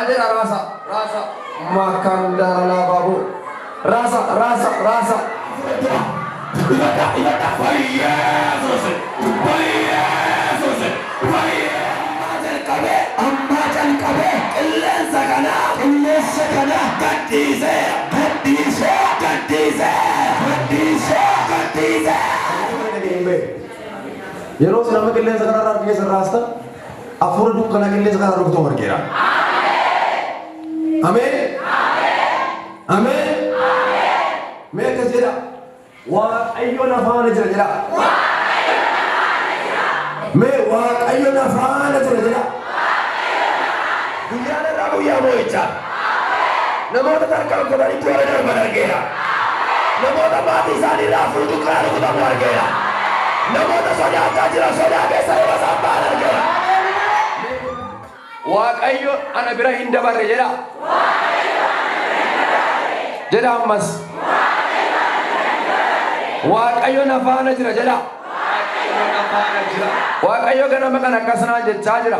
Adera rasa, rasa. Makan darah babu. Rasa, rasa, rasa. Ibadah bahaya selesai. Bahaya selesai. Bahaya. Ambajan kabe. Kelen sakana. Katize. Yeroo nama qilleensa kanarraa keessa raasta afur dukkana qilleensa kanarraa rukutoo margeera. Ameen. Ameen. Mee akkas jedha. Waaqayyoon afaana jira jedha. Mee waaqayyoon afaana jira jedha. Guyyaan irraa guyyaa moo'ichaa. Namoota tarkaanfii godhanii toora darban argeera. Namoota maatii isaanii irraa fuutuu karaa rukutamu argeera. Namoota sodaachaa jiran sodaa keessa yeroo isaan ba'an argeera. Waaqayyo ana bira hin dabarre jedha. Jedha ammas. Waaqayyo na faana jira jedha. Waaqayyo ganama kana akkasnaa jechaa jira.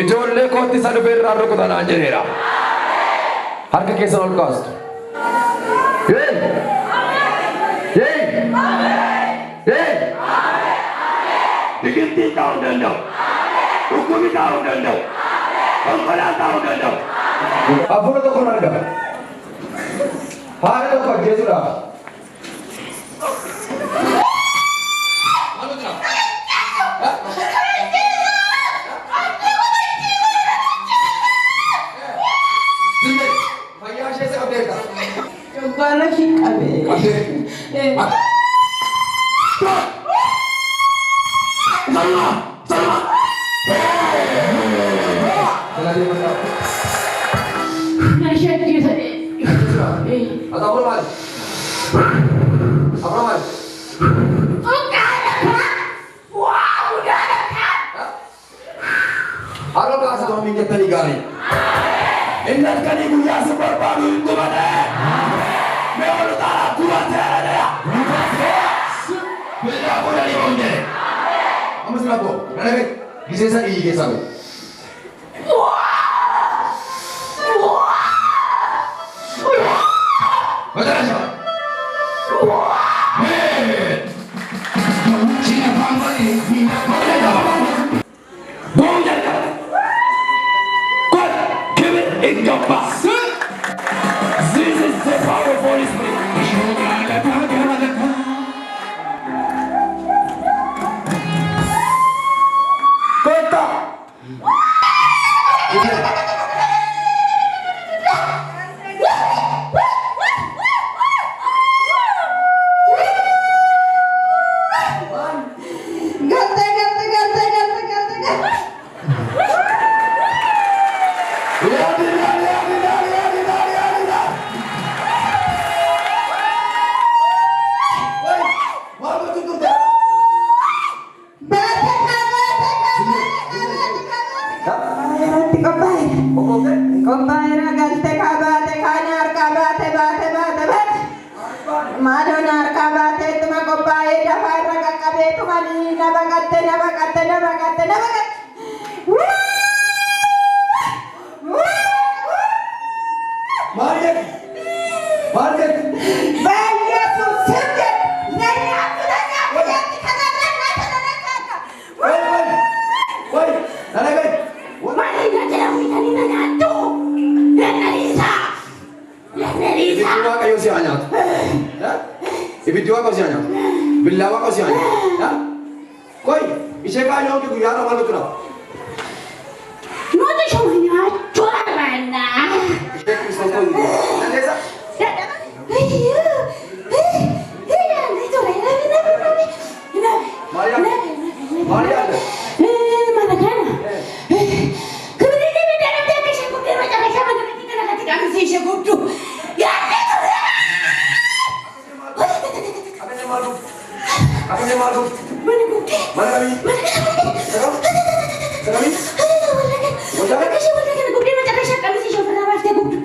Ijoollee kootti isa dhufee irraa rukutanaan jedheera. Harka keessan ol kaastu. Digirtii ta'uu danda'u. Dhukkubni ta'uu danda'u. Konkolaataa ta'uu danda'u. Hafuura tokkoon argama. Haala tokko ajjeesuudhaaf. Fayyaa ishee isa qabdeerta. Jabbaala ishee qabee. Salma. Atau apa lagi? Apa lagi? Halo Pak Asal minyak tadi kali. Ingat kan ibu yang seberbaru itu mana? Memang tak kuat ya. Bila boleh dibangun. Kamu kenapa? Kenapa? Bisa saya iya sabi. Betul aja. Cina panggali, Cina panggali. Boleh tak? Kau kebet ingkapa. This is the power of Holy Spirit. Kota. Ibidua kau sianya, bilawa kau sianya, ya? Koi, ishe kaya orang tu guyar awal betul. Nanti semuanya jual mana? Ishe kristal kau itu, nanti sa? Maria, Maria ada. Mana kan? Kemudian dia bilang dia kisah kudu macam macam kita nak kata kami sih kudu. Ya itu. Apa yang malu? Mana kudu? Mana kami? Sekarang? Sekarang? Macam mana? Kisah kudu kan kudu macam macam kami sih pernah pasti kudu.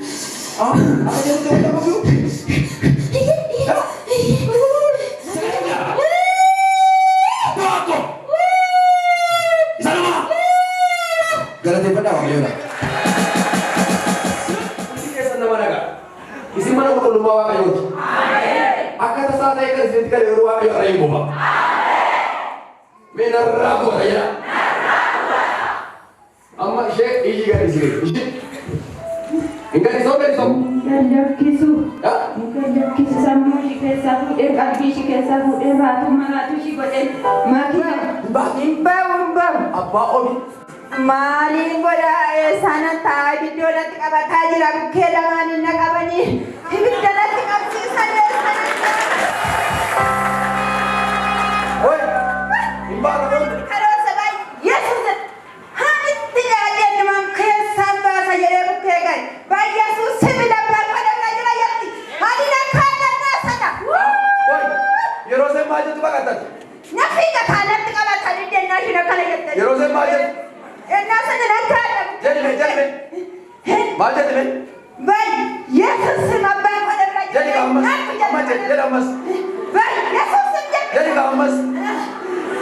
Ah, apa yang tu macam kudu? Galatnya pada orang dia. mana qulqullummaa Waaqayyooti. Akka tasaa ta'e kan isinitti galee yeroo Waaqayyo irraa hin bu'a. Mee narraa bu'ata jedha. Amma ishee iyyi gadhiisee hin gadhiisoo gadhiisoo. Galakkisu sammuu ishii keessaa fuudhee qalbii ishii keessaa fuudhee baatu maraatu ishii godhee makiina hin bahu. Abbaa omi. Maaliin godha sana taa'aa ibiddoo natti qabataa jira bukkee lamaan hin naqabanii ibidda natti qabsiisan Oi, hin baatu omi. karoorsa baay'ee Yesuus haamitti yaadeen namaan keessaan baasa jedhee bukkee gahe baay'ee Yesuus sibiila balbalaa jira yetti haalina kaadannaa sana. Oi, yeroo sen maal jettu baqattan? Nafiika kaanatti qabatan iddennaa shina kana jette. Yeroo sen maal jettu? Ennaa sana nakkaadha. Jedhime. Maal jedhime? Bay Yesuus abbaan godhirra jira. Jedhi ammas. Amma jedhi ammas. Bay Yesuus jedhi. Jedhi ammas.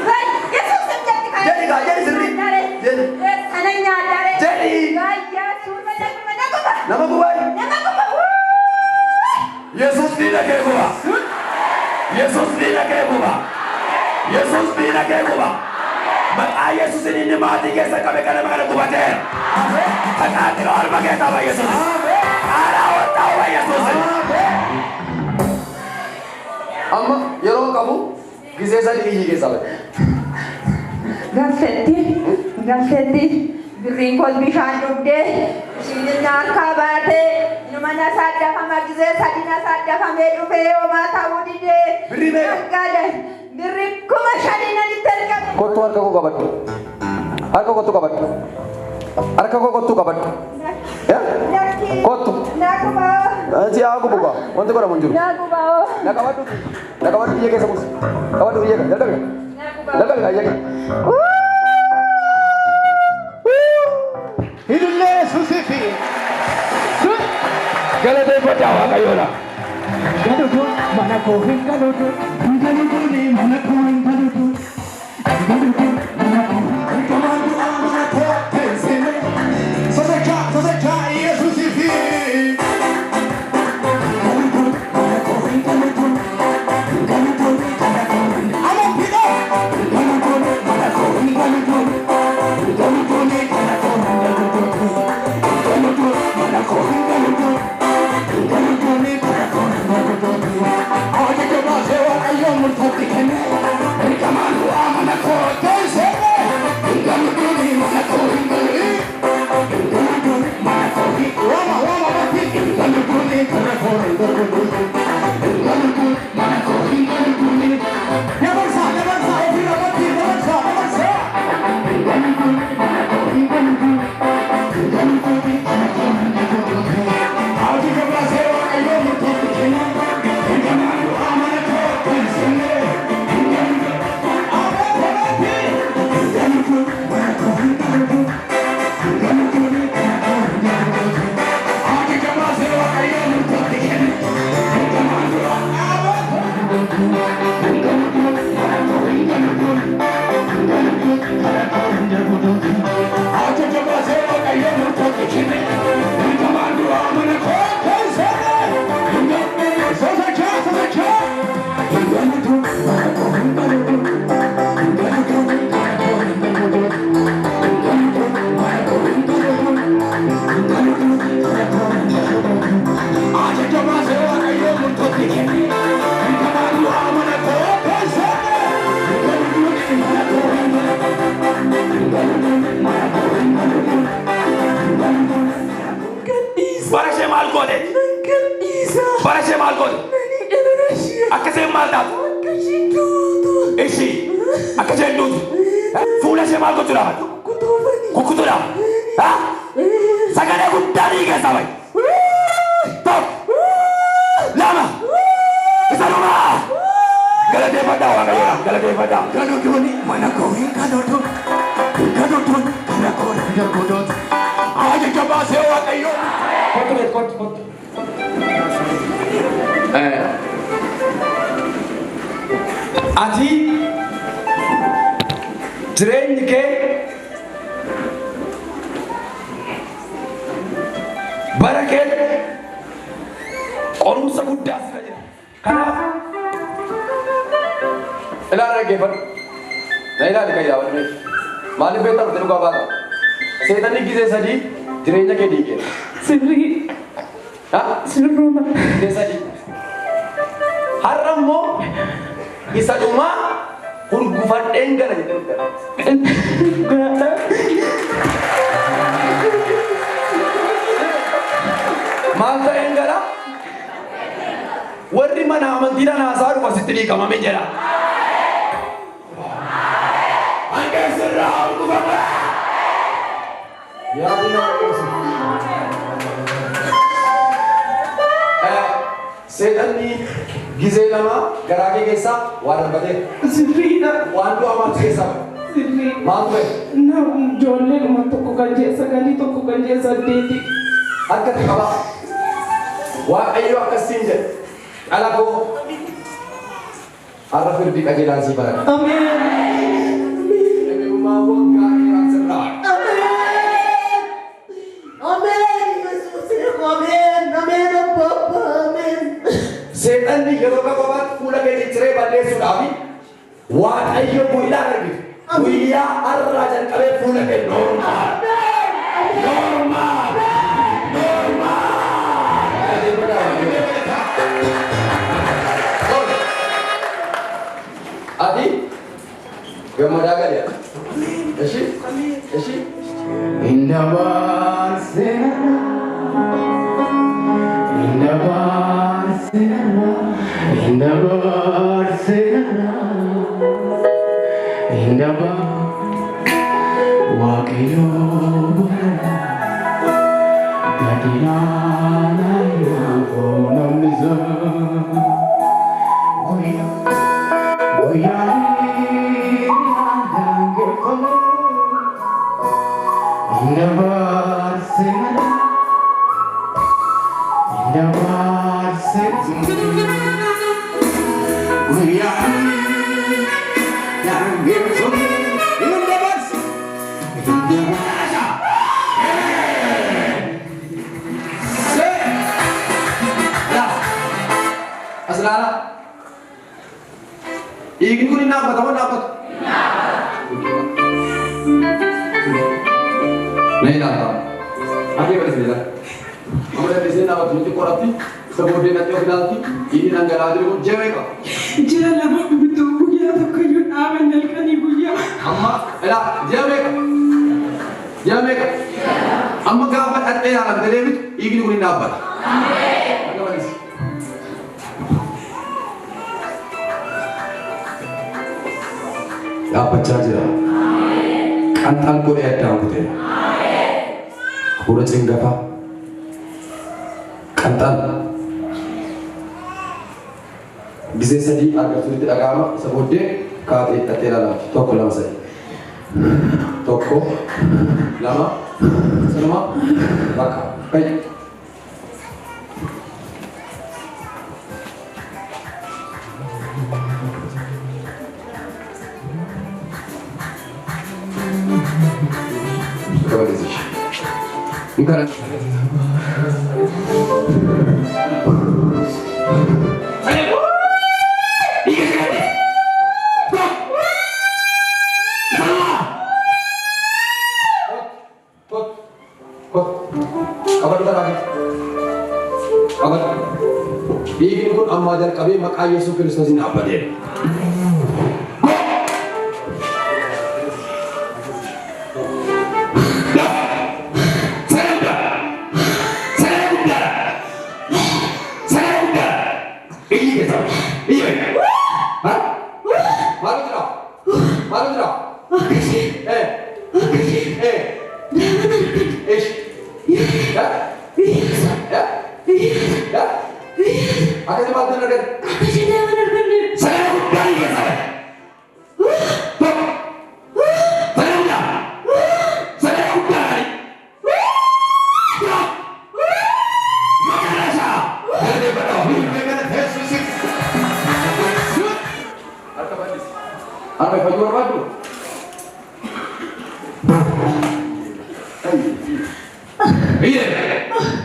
Bay Yesuus jedhi kan. Jedhi sirrii. Jedhi. Sana nyaadare. Jedhi. Bay Yesuus nama guba. Nama gubaay. Nama guba. Yesuus diina kee guba. Yesuus diina kee guba. Yesuus diina kee guba. Maqaa Yesuusin inni maatii keessa qabe kana magana gubateera. Kanaatti orma keessa ba Yesuus. Aadaa wantaa ba Yesuus. Amma yeroo qabu gisee sadii iyyi keessa bahe. Galteetti birriin kos bishaan dhugdee isheen harkaa baatee numa na saaddafama gisee sadi na saaddafamee dhufee homaa ta'uu didee. Birrii meeqa? Birri kuma shanii nanitti argamu. Kottu harka koo qabadhu. Harka kottu qabadhu. Harka koo kottu qabadhu. Kottu. Si haa gubu kaa. Wanti godhamu hin jiru. Na qabadhu. Na qabadhu biyya keessa buusi. Qabadhu biyya keessa. Jalqabe. Jalqabe kaa biyya keessa. Hidullee Yesuusiifi. Galateeffadhaa Waaqayyoodha. Galuutu mana koo hin galuutu. Galuutuuni mana koo hin galuutu. Galuutu mana koo hin galuutu. Mana koo teessine. Sasakaa Yesuusiifi. Galuutu mana koo hin galuutu. Galuutu mana koo hin galuutu. Amantiidha. Galuutu mana koo hin galuutu. Galuutuuni mana koo hin galuutu. Galuutu mana koo hin galuutu. Galuutuuni mana koo hin galuutu. Aja coba sewa ayo murtadikan. Berkaman doa mana kau tersene. Galutuuni mana kau hingali. Galutuuni mana kau hingali. Wama mati. Galutuuni mana kau hingali. Galutuuni mana kau hingali. Never sa. Every mati never sa. Galutuuni mana kau hingali. Galutuuni mana kau hingali. Aja coba sewa ayo murtadikan. Berkaman doa mana kau tersene. Barashee maal goote? Barashee maal goote? Akkaseen maal taatu? Ishii akkaseen duutu. Fuula ishee maal gochuudhaaf? Kukkutuudhaaf. Sagalee guddaa ni keessaa bahe. Tokko. Lama. Isa dhumaa. Galateeffadhaa Waaqayyoodha. Galateeffadhaa. Galuutuuni mana koo hin galuutu. Galuutuuni mana koo hin galuutu. Aja coba sewa ayo. Kottu. Ati jireenyi kee bara kee guddaa sira jira. Kanaaf ilaala dhaggeeffadhu. Na ilaali kan yaa walmee. Maaliif beektaa dhufte dhugaa baata? Seexanni gisee sadii jireenya kee diigee. Sirrii. Sirruuma. Gisee sadii. Har'a immoo isa dhumaa gurgufadheen gara jedhudha. Maal ta'een gara? Warri mana amantiidhaan haasaa dhufa sitti dhiiqamame jedha. Hanga sirraa gurgufame. Yaadi nama ibsu. Seexanni gisee lama garaa kee keessaa waan darbatee. Sirriidha. Waan du'a maatu keessaa bahe. Sirrii. Maal ta'e? Ijoollee dhuma tokko kan jee sagalii tokko kan jee saddeeti. Harkatti qabaa. Waaqayyo akkasiin jedhe. Dhala koo har'a firdi qajeelaan sii barate. Ameen. Eegumaa waggaa dheeraan sirraa. Ameen. Ameen. Yesuusiif ameen. Ameen abbaa ameen. Seexanni yeroo gabaabaatti fuula kee cicciree balleessuudhaaf waaqayyo guyyaa argite. Guyyaa har'aa jalqabee fuula kee noormaal. Noormaal. Adi, gammadaa gadi. Eshi. Asrara, ingin kuning apa? Kamu apa? Nih napa? Apa yang berbeda? Kamu dari sini apa? Tujuh korupsi, sebuah nanti nanti ini nanggal ada pun jawab kok. Jalan apa betul punya atau kayun aman dalkan ibu ya. Amma, elah jawab kok. Jawab kok. Amma kapan ada yang ada lebih? Ingin kuning apa? Apa saja? Antal kau ada apa tu? Kau cengga apa? Antal. Bisa saja agar sulit agama sebutnya kata terala toko lama saja. Toko lama, selama, baka. Baik. Enggak. Bikin pun amma dan kami maka Yesus Kristus ini apa dia? Apa baju apa tu? Iya.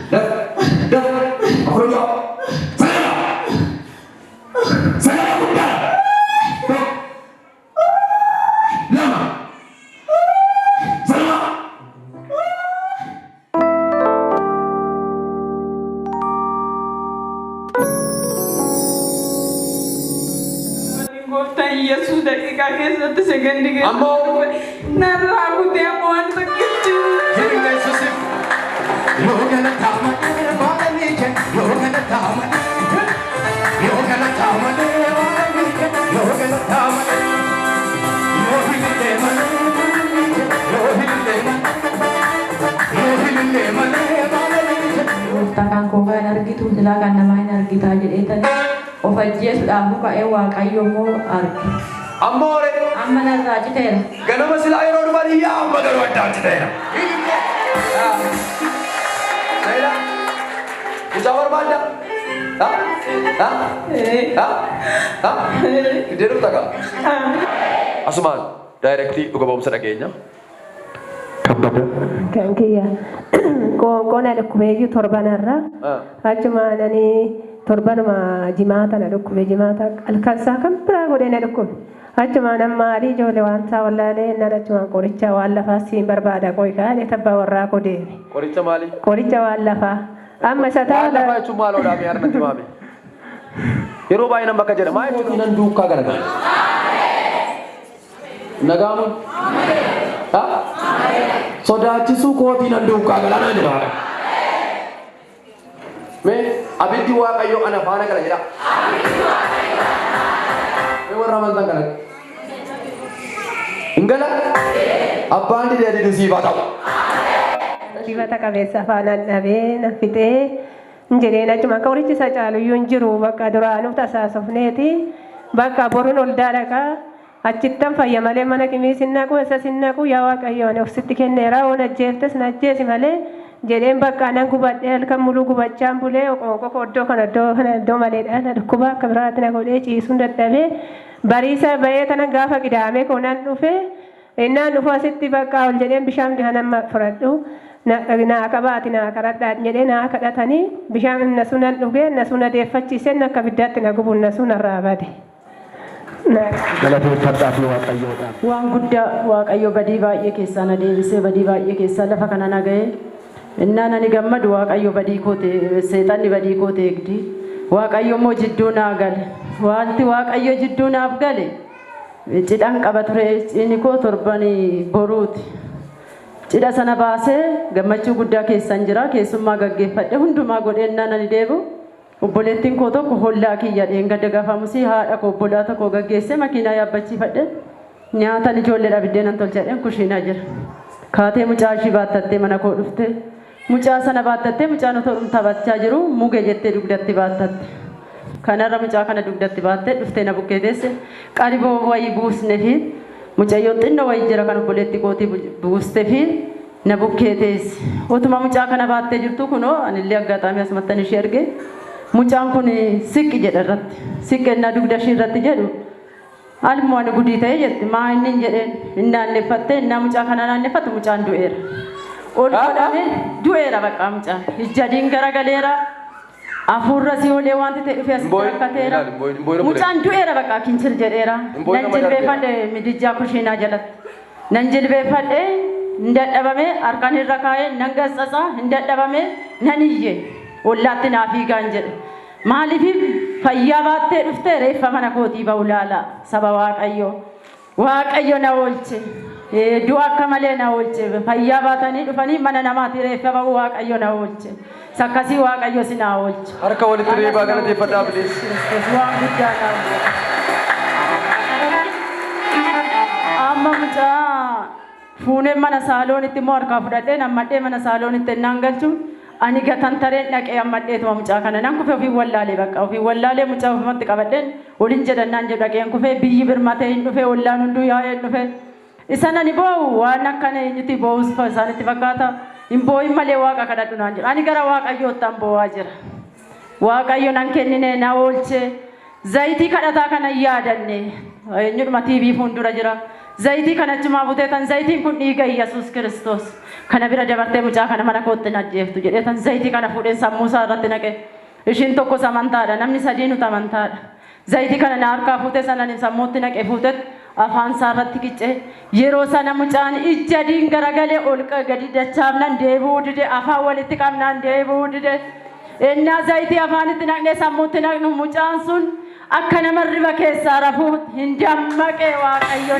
Dah. Apa dia? Saya. Yesus daqiiqaa keessatti sagandi Ammoo narraa kutee ammoo waan tokkichi. Jira Yesuus. Yoo galataa malee maali jenna yoo galataa malee yoo galataa malee maali jenna yoo galataa malee yoo hidhee malee yoo hidhee malee maali jenna. Takkaan kookaan argitu silaa kan namaa hin argitaa jedheetan of ajjeesuudhaaf ka'ee Waaqayyo immoo arge. Ammoore. Amma narraa citeera. Ganama silaa yeroo dhuman iyyaa amma garuu addaan citeera. Sayyidaa. Mucaa barbaadda? Iddee dhufta kaa? Asumaan daayirektii dhuga ba'umsa dhageenya. Kabbada. Kan kiyya qoona dhukkubeeyyuu torbanarra achuma nani torbanuma jimaata na dhukkube jimaata alkansaa kan biraa godhee na dhukkube achuma nammaadhi ijoollee waan isaa wallaalee nan achuma qoricha waan lafaa siin barbaada qoy kaa'ee tabbaa warraa kodeeme. Qoricha maali? Qoricha waan lafaa amma isa ta'a. Waan lafaa jechuun maaloodhaa mi harmatti maame? Yeroo baay'ee nan bakka jedha maa jechuun nan duukaa garagaara. Nagaamu? Sodaachisuu kootii nan duukaa galanaa jedha. Mee abiddi Waaqayyo ana faana kana jedha. Mee warra amantan kana. Ingala abbaan didee didisiifaa ta'u. Dibata qabeessa faanaan dhabee na fixee jedheen achuma qorichi isa caaluyyuu hin jiru bakka duraanuu tasaasofneeti bakka boruun ol daadhaqa achittan fayya malee mana qimii sinnaqu isa sinnaqu yaa Waaqayyoon ofsitti kenneera oon ajjeeftes na ajjeesi malee jedheen bakka nan gubadhee halkan muluu gubachaan bulee qoonqoo iddoo kana iddoo maleedha na dhukkuba akka biraatti na godhee ciisuun dadhabee bariisa bahee kana gaafa qidaamee koonan dhufee innaan dhufu asitti bakka ol jedheen bishaan nama fudhadhu naa qabaati naa kadhadhaa jedhee naa kadhatanii bishaan nasu nan dhugee nasu na deeffachiiseen akka biddaatti na gubuun nasu narraa bade. Waan guddaa Waaqayyo badii baay'ee keessaa na deebisee badii baay'ee keessaa lafa kana na ga'e innaan ani gammadu Waaqayyo badii kootee seexanni badii kootee eegdi Waaqayyo immoo jidduu naa gale wanti Waaqayyo jidduu naaf gale cidhaan qaba ture inni koo torbanii boruuti cidha sana baasee gammachuu guddaa keessan jira keessummaa gaggeeffadhe hundumaa godheennaan ani deebu obboleettiin koo tokko hollaa kiyya dheengadda gaafamusii haadha koo obbolaa tokko gaggeessee makiinaa yaabbachiifadhe nyaatan ijoolleedha biddeenan tolchadheen kushiinaa jira kaatee mucaa ishii baattattee mana koo dhufte mucaa sana baattattee mucaan otoo taphachaa jiru muge jettee dugdatti baattatte kanarra mucaa kana dugdatti baattee dhuftee na bukkee teesse qariboo wayii buusne fi mucayyoo xinnoo wayii jira kan obboleetti kootii buuste fi na bukkee teesse utuma mucaa kana baattee jirtu kunoo anillee aggaxaamii asumattan ishee arge mucaan kun siqqi jedha irratti siqqennaa dugda ishii irratti jedhu almoo ani gudii ta'e jetti maa inni jedheen inni naanneeffattee innaa mucaa kana naanneffatu mucaan du'eera ol godhamee du'eera bakka mucaan ijjadiin garagaleera afuurra si olee wanti ta'e dhufee asitti rakkateera mucaan du'eera bakka kincir jedheera nan jilbeeffadhe midijjaa kushiinaa jalatti nan jilbeeffadhe hin dadhabame harkaan irra kaa'ee nan gassasa hin dadhabame nan iyye ollaatti naa fiigaan jedhe maaliif fayyaa baattee dhuftee reeffa mana kootii ba'u laala saba Waaqayyo na oolche du'a akka malee na oolche fayyaa baatanii dhufanii mana namaatii reeffa ba'u Waaqayyo na oolche sakkasii Waaqayyo si na oolche harka walitti reebaa galateeffadhaa bilees waan guddaa na amma mucaa fuunee mana saaloonitti immoo harkaa fudhadhee nammadhee mana saaloonitti ennaan galchuun ani gatan tareen dhaqee ammadheetuma mucaa kana nan kufee ofii wallaalee bakka ofii wallaalee mucaa ofumatti qabadheen waliin jedhannaan jedhu dhaqeen kufee biyyi birmatee hin dhufee wallaan hunduu yaa'ee dhufee isa nani boo'u waan akkana eenyuti boo'us isaanitti fakkaata hin boo'in malee waaqa kadhadhu naan jedhu ani gara Waaqayyoottaan boo'aa jira Waaqayyo nan kennine na oolche zayitii kadhataa kana yaadanne eenyudhuma TV fuuldura jira zayitii kana achumaa buteetan zayitiin kun dhiiga Yesuus Kiristoos kana bira dabartee mucaa kana mana kootti najjeeftu jedheetan zayitii kana fuudheen sammuu isaa irratti naqe ishiin tokkos amantaadha namni sadiinutu amantaadha zayitii kana na harkaa fuutee sanan sammuutti naqe fuutet afaan isaa irratti qicce yeroo sana mucaan ijjadiin garagalee ol gadi dachaafnan deebi'uu dide afaan walitti qabnaan deebi'uu dide ennaa zayitii afaanitti naqnee sammuutti naqnu mucaan sun akka nama riba keessaa rafuu hin dammaqe waaqayyo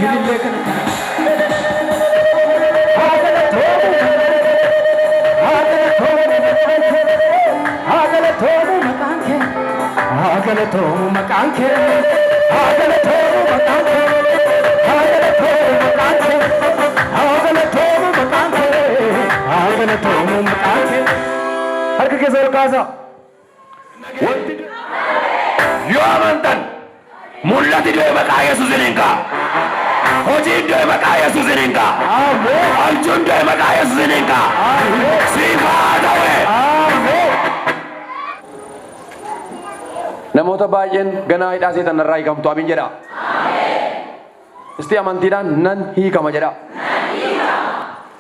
harka keessa ol kaasa. Yoo amantan mul'ati iddoo maqaa Yesuusiin hin ka'a. Hojii iddoo maqaa Yesuusiin hin ka'a. Halchuun iddoo maqaa Yesuusiin hin ka'a. Siif haa ta'e. Namoota baay'een ganaa hidhaa seetan irraa hiikamtu amiin jedha. Isti amantiidhaan nan hiikama jedha.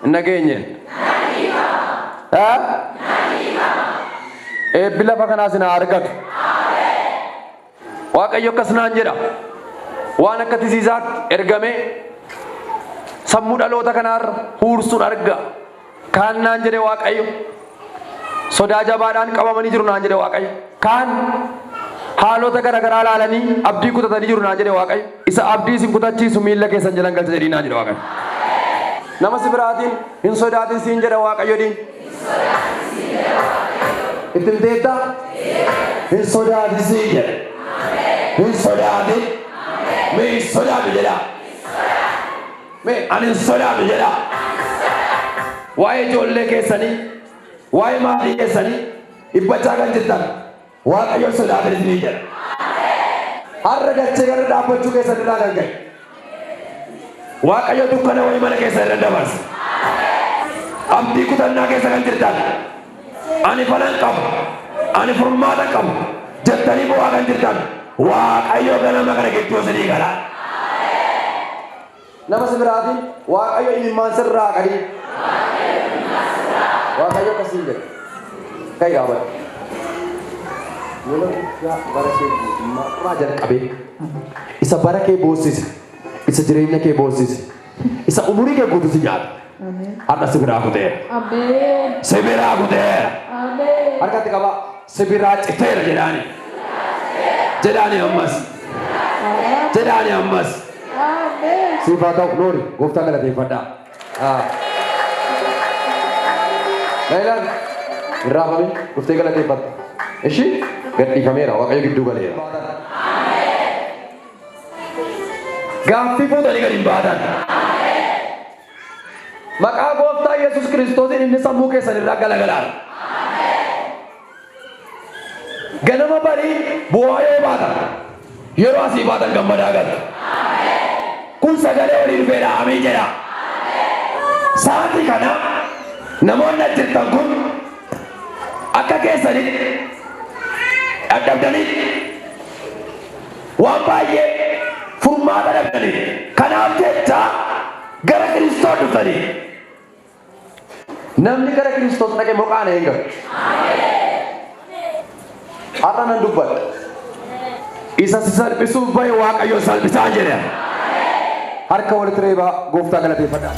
Nageenyeen. Eebbi lafa kanaas na argatu. Waaqayyo akkas naan jedha. Waan akka tisiisaatti ergamee sammuu dhaloota kanaarra huursuun arga. Kaan naan jedhe Waaqayyo. Sodaa jabaadhaan qabamanii jiru naan jedhe Waaqayyo. Kaan haalota garaagaraa ilaalanii abdii kutatanii jiru naan jedhe Waaqayyo. Isa abdii isin kutachiisu miilla keessan jalan galcha jedhii naan jedhe Waaqayyo. Nama si biraatiin hin sodaatin siin jedha Waaqayyo diin. Ittiin teetta hin sodaatin siin jedha. Hin sodaatin. Mee hin sodaatu jedha. Mee ani hin sodaatu jedha. Waa'ee ijoollee keessanii, waa'ee maatii keessanii dhibbachaa kan jirtan Waaqayyo sodaatin isinii jedha. Har'a dachee gara dhaabbachuu keessan irraa kan ga'e. Waaqayyo dukkana wayii mana keessa irra dabarsa. Abdii kutannaa keessa kan jirtan ani falan qabu, ani furmaata qabu jettanii bu'aa kan jirtan Waaqayyo ganama kana gidduu isinii gala. Nama si biraatiin Waaqayyo imimmaan sirraa qadii. Waaqayyo akkasiin jedha. Ka'ii dhaabata. Yeroo bara kee guutummaa jalqabee isa bara kee boossise, isa jireenya kee boossise, isa umurii kee guutuu si nyaata. Har'a si biraa kuteera. Si biraa kuteera. Harkatti qaba. Si biraa citeera jedhaani. Jedhaani ammas. Jedhaani ammas. Siif haa ta'u noori gooftaa galateeffadhaa. Naayilaan irraa fami dhuftee galateeffatta. Ishii gadhiifameera Waaqayyo gidduu galeera. Gaaffii fuutanii gadi hin baatan. Maqaa gooftaa Yesuus Kiristoosiin inni sammuu keessan irraa galagalaan. Ganama barii bu'aa yoo baatan yeroo asii baatan gammadaa gala. Kun sagalee olii dhufeedha amiin jedha. Sa'aatii kana namoonni ajjirtan kun akka keessanii dadhabdanii waan baay'ee furmaata dhabdanii kanaaf jecha gara Kiristoos dhuftanii. Namni gara Kiristoos dhaqe moqaan eega. Har'a nan dubbadha. Isa si salphisuuf bahe Waaqayyo salphisaan jedha. Harka walitti reebaa gooftaa galateeffadhaa.